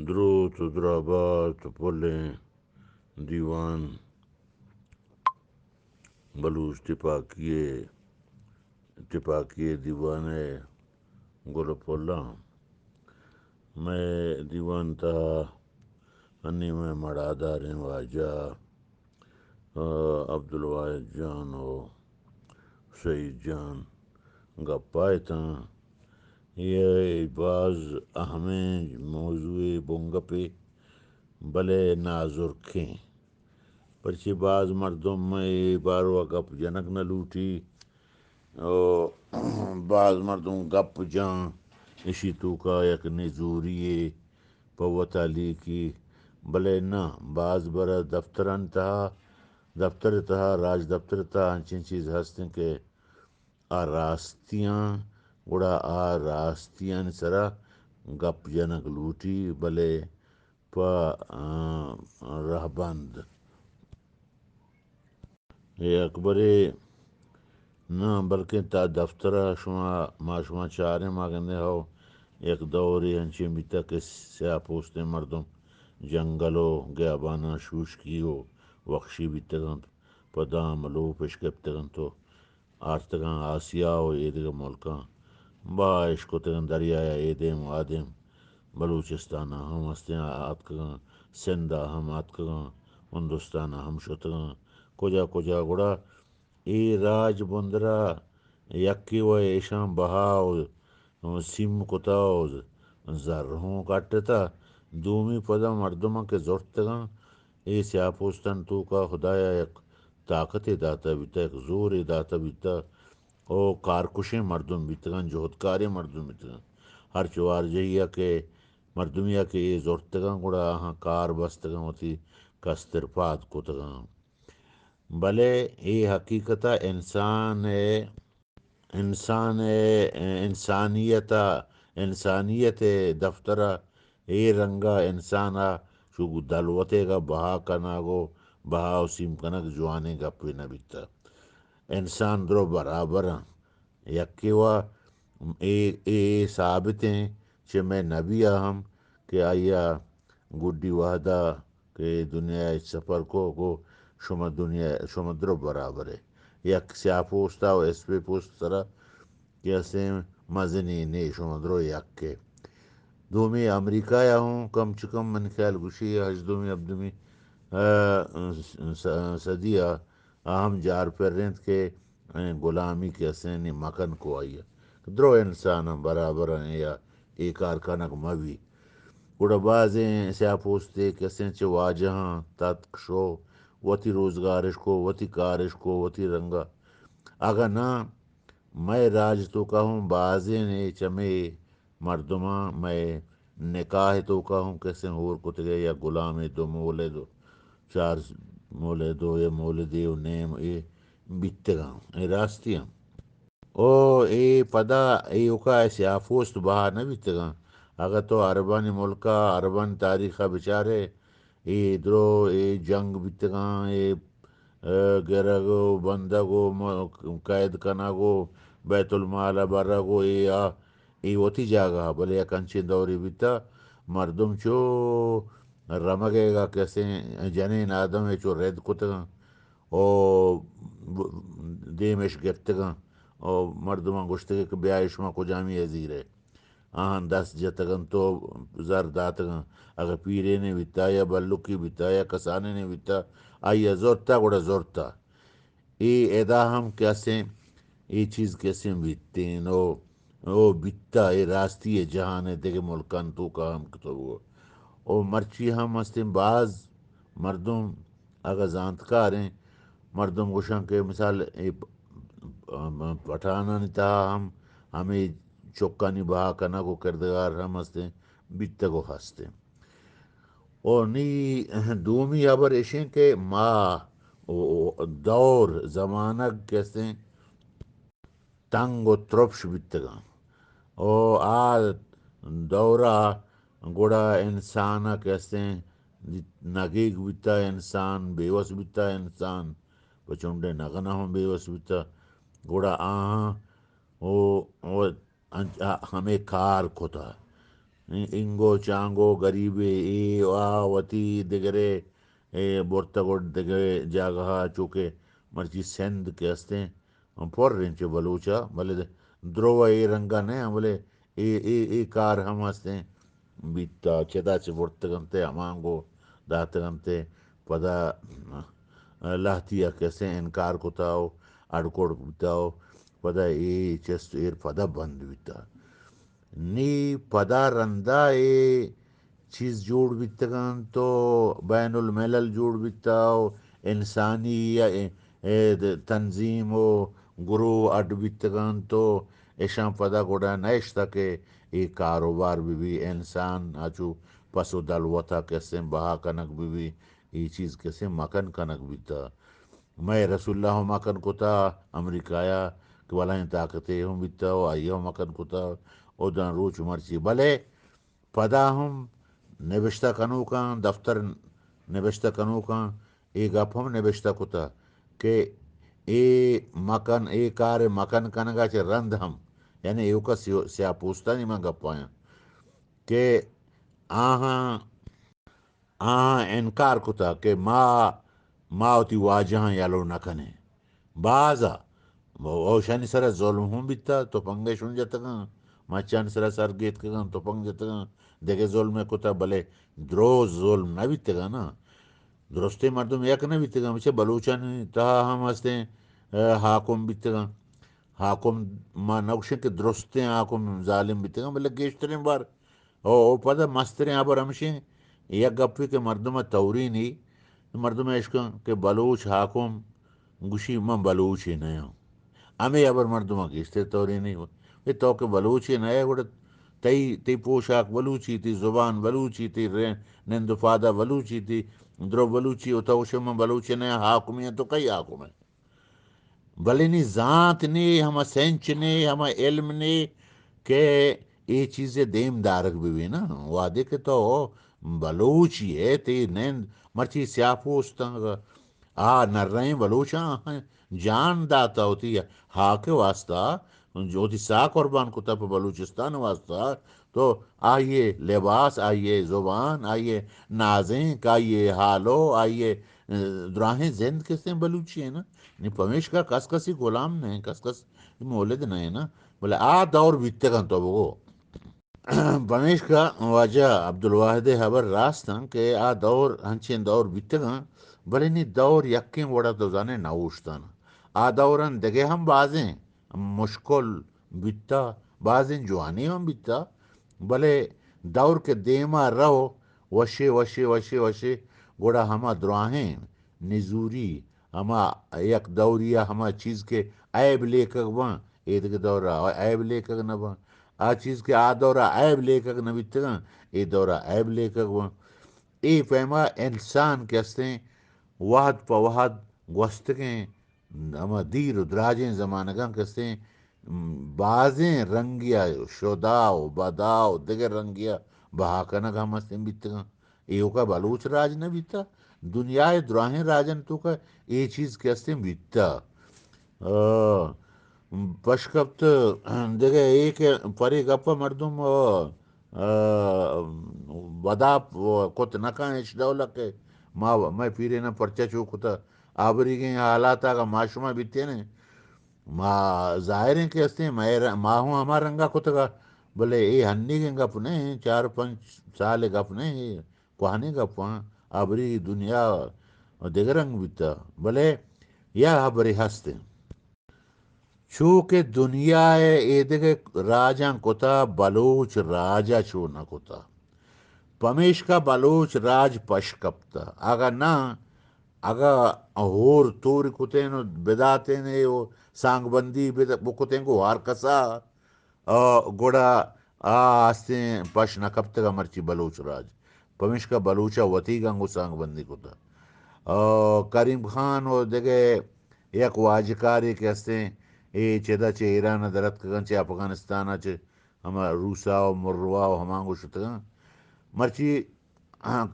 درود و درابات و پلیں دیوان بلوچ ٹپاکیے دیوانے گل پولاں میں دیوان تہا انی میں مڑا داریں واجہ عبدالواحد جان و سعید جان گپائے تھاں یہ بعض اہمیں موضوع بونگپے بلے نازرکھیں پرچہ بعض مردم میں باروا گپ جنک نہ لوٹی اور بعض مردم گپ جان اشی تو کا یک نزوری پوت علی کی بلے نہ بعض برا دفتر تہا راج دفتر تہا انچین چیز ہستیں کہ آ راستیاں گڑا آ راستیاں سرا گپ جنک لوٹی بلے پا رہ بند یہ اکبرے نہ بلکہ تا دفترہ شما چاریں ماگندے ہو یک دوری ہنچین بیتا کہ سیاہ پوستے مردم جنگلو گیابانا شوشکی و وخشی بیتگن پدا ملو پشکپتگن تو آرتگان آسیا و ایدگا ملکاں با عشقتگن دریایا ایدیم و آدم بلوچستانہ ہم ہستیاں آتکگاں سندھا ہم آتکگاں ہندوستانہ ہم شتگاں کجا کجا گڑا ای راج بندرا یکی و ایشان بہاؤ سیم کتاؤ زر ہوں کٹتا دومی پدا مردمہ کے زورتگاں اے سیاہ پوستن تو کا خدایا یک طاقت داتا بیتا یک زور داتا بیتا او کارکشیں مردم بیتگان جہدکاریں مردم بیتگان ہر چوار جہیا کہ مردمیا کہ اے زورتگاں گڑا ہاں کار بستگاں ہوتی کستر پاد کتگاں بلے اے حقیقتا انسانیت دفترہ اے رنگا انسانا شو دلوتے گا بہا کناگو بہا سیم کنک جوانے گا پہ نہ بیتا انسان درو برابر یکی وا اے ثابتیں چہ میں نبی ہم کہ آیا گڈی وحدہ کہ دنیا سفر کو شما درو برابر ہے یک سیاہ پوستا و اسپے پوست سرا کہ اسیں مزنی نے شما درو یک کے دومی امریکہ یا ہوں کم چکم من خیال گوشی ہجدومی ابدومی صدیہ ہم جار پر رنت کے غلامی کے اسیں مکن کو آئی درو انسان برابر ہیں یا ایک کارکنک موی گڑا بازیں سیاہ پوستے کسیں چہ واجہاں تت شو وتی روزگارش کو وتی کارش کو وتی رنگا اگہ نہ میں راج تو کہوں بازیں نے چمے مردماں میں نکاح تو کہوں کیسے ہور کتگے یا غلام دو مولے دو چار مولے دو یا مولدی و نیم اے بیتگاں اے راستیاں او اے پدا اے اوکا سیاہ پوست بہا نہ بیتگاں اگر تو عربانی ملکا عربانی تاریخہ بچارے اے درو اے جنگ بیتگاں اے گرگو بندگو قید کنگو بیت المال برگو ای وتی جاگہ بلے یک انچین دوری بیتا مردم چو رمگے گا کیسے جنین آدم چو رد کتگاں او دیمش گپتگاں او مردماں گوشتگے کہ بیائشما کجامی عزیرے آہن دست جتگن تو زر داتگاں اگر پیرے نے بیتا یا بلوکی بیتا یا کسانے نے بیتا آئیا زورتا گڑا زورتا اے ادا ہم کیسے اے چیز کیسے بیتیں او بیتا اے راستی ہے جہان ہے دیکھے ملکان تو کا ہم تو او مرچی ہم ہستیں بعض مردم اگر زانتکاریں مردم گوشاں کہ مثال پٹھانانی تہا ہمیں چوکانی بہا کنگو کردگار ہم ہستیں بیتگو ہستیں اور نی دومی ابر اشیں کہ ماہ دور زمانہ کیسیں تنگ و ترپش بیتگاں او آ دورہ گڑا انسانہ کیسیں نگیگ بیتا انسان بیوس بیتا انسان بچونڈے نغنہ ہوں بیوس بیتا گڑا آہاں او ہمیں کار کھتا انگو چانگو غریبے اے آ وتی دگرے بورتگوڑ دگرے جاگہ چوکے مرچی سندھ کے ہستے پور رنچ بلوچا بلے دروا اے رنگا نے بولے اے کار ہم ہستے بیتا چدا چ بورتگنتے امانگو داتگنتے پدا لاہتیا کیسے انکار کوتاؤ اڑکوڑ بیتاؤ پدا اے چست ایر پدا بند بیتا نی پدا رندا اے چیز جوڑ بیتگن تو بین الملل جوڑ بیتاؤ انسانی تنظیم و گروہ اڈ بیتگن تو ایشاں پدا گوڑا نیشتا کہ ای کاروبار بھی انسان آچو پسو دل وطا کیسے بہا کنک بھی ای چیز کیسے مکن کنک بیتا میں رسول اللہ مکن کتا امریکایا کہ والا طاقتے ہوں بیتا آئی ہوں مکن کتا ادن روچ مرچی بلے پدا ہم نبشتہ کنو کان دفتر نبشتہ کنو کان ای گپ ہم نبشتہ کتا کہ اے مکن اے کار مکن کنگا چے رند ہم یعنی ایو کا سیا پوستا نہیں میں گپ پایا کہ آہاں انکار کتا کہ ما اتی واجہاں یالو نکنے بازا او شانی سرا ظلم ہوں بیتا تو پنگے شن جتگاں مچان سرا سر گیت کگاں تو پنگ جتگاں دیکھے ظلم کتا بلے دروز ظلم نہ بیتگا نا درستے مردم یک نہ بیتگاں مچے بلوچان تہا ہم ہستے حاکم بیتگاں حاکم ما نوشن کہ درستے حاکم ظالم بیتگاں بلے گیشترین بار او پدا مسترین آبر ہمشیں یک گپی کہ مردم توری نہیں مردم اشکاں کہ بلوچ حاکم گوشی من بلوچی نہیں ہوں ہمیں ابر مردمہ گیشتے توری نہیں یہ تو کہ بلوچی نہیں گوڑا تی پوشاک بلوچی تی زبان بلوچی تی نند فادہ بلوچی تی درو بلوچی ہوتا من بلوچی نہیں حاکم ہے تو کئی حاکم ہے بلے نی ذات نے ہما سینچ نے ہما علم نے کہ یہ چیزیں دیم دارک بھی نا وعدے کے تو بلوچی ہے تی نیند مرچی سیاپوستا نر رہیں بلوچاں جان داتا ہوتی ہے ہا کے واسطہ جو تھی سا قربان کتا پہ بلوچستان واسطہ تو آئیے لباس آئیے زبان آئیے نازیں آئیے حالو آئیے دراہیں زند کسے بلوچی ہے نا نہیں پمیش کا کس کسی غلام نہیں کس کس مولد نہیں نا بولے دور بیتے گا تو وہ پمیش کا واجہ عبدالواحد حبر راستن کہ دور ہنچین دور بیتے گا بلے نی دور یکیں وڑا تو زانے نوشتن دورن دگے ہم بازیں مشکل بیتا بازیں جوانی ہم بیتا بلے دور کے دیما رہو وشے وشے وشے وشے گوڑا ہما دراہیں نزوری ہما یک دوریا ہما چیز کے عیب لے کر باں عید کے دورہ عیب لے کر نہ باں چیز کے دورہ عیب لے کر نہ بیتگاں اے دورہ عیب لے کر باں اے پیما انسان کے ہستیں وحد پا وحد گوستگیں ہما دیر و دراجیں زمانگاں کسیں بازیں رنگیا شداؤ بداؤ دگر رنگیا بہا کنگ ہم ہستیں بیتگاں ایو کا بلوچ راج نہ بیتا دنیا دراہیں راجن تو کا یہ چیز کے ہستیں بیتا پشکپت دیکھے ایک پری گپا مردم ودا کت نکاں اچ ڈولا کہ میں پیرے نہ پرچہ چوکتا آبری کے حالات آگا معاشمہ بیتے نے ظاہر ہیں کہ ہستے ماں ہوں ہمارا رنگا کتگا بولے اے ہنی کے گپ نہیں 4-5 سال گپ نہیں کوہانی گپ آبری دنیا دیگر رنگ بیتا بلے یا آبری ہستے چونکہ دنیا ایدگے راجاں کتا بلوچ راجا چو نہ کتا پمیش کا بلوچ راج پشکپتا اگر نہ اگا ہور تور کتین بداتے نے وہ سانگ بندی بکتیں کو ہار کسا گوڑا آستیں پش نہ کپتے کا مرچی بلوچ راج پمیش کا بلوچا وتی گنگو سانگ بندی کتا کریم خان و دیگے یک واجکاری کے ہستیں اے چدا چے ایران درت کگن چے افغانستان چے ہما روسا و مروا و ہمانگو شتگن مرچی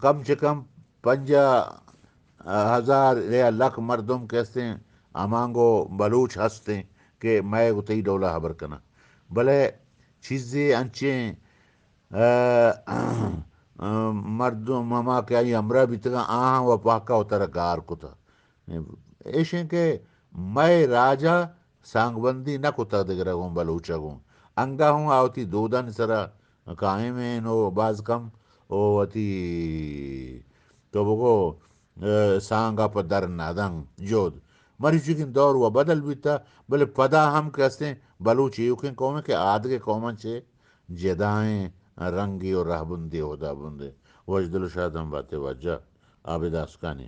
کم سے کم 50,000 یا لکھ مردم کے ہستیں ہمانگو بلوچ ہستیں کہ میں اتئی ڈولا حبر کنا بلے چیزیں انچیں مردم مما کہ امرا بیتگا آہاں و پاکا و ترا گار کتا ایشیں کہ میں راجا سانگ بندی نہ کتا دگر گوں بلوچا گوں انگا ہوں آوتی دودن سرا قائم ہیں نو باز کم او وتی تو بگو سانگا پا در نادنگ جود مری چکن دور و بدل بیتا بلے پدا ہم کہتے ہیں بلوچ یوکیں قوم کہ آدھگے قومن چھے جدائیں رنگی اور رہ بندی ہودا بندے وجدل شاید ہم باتیں وجہ آبد اسکانی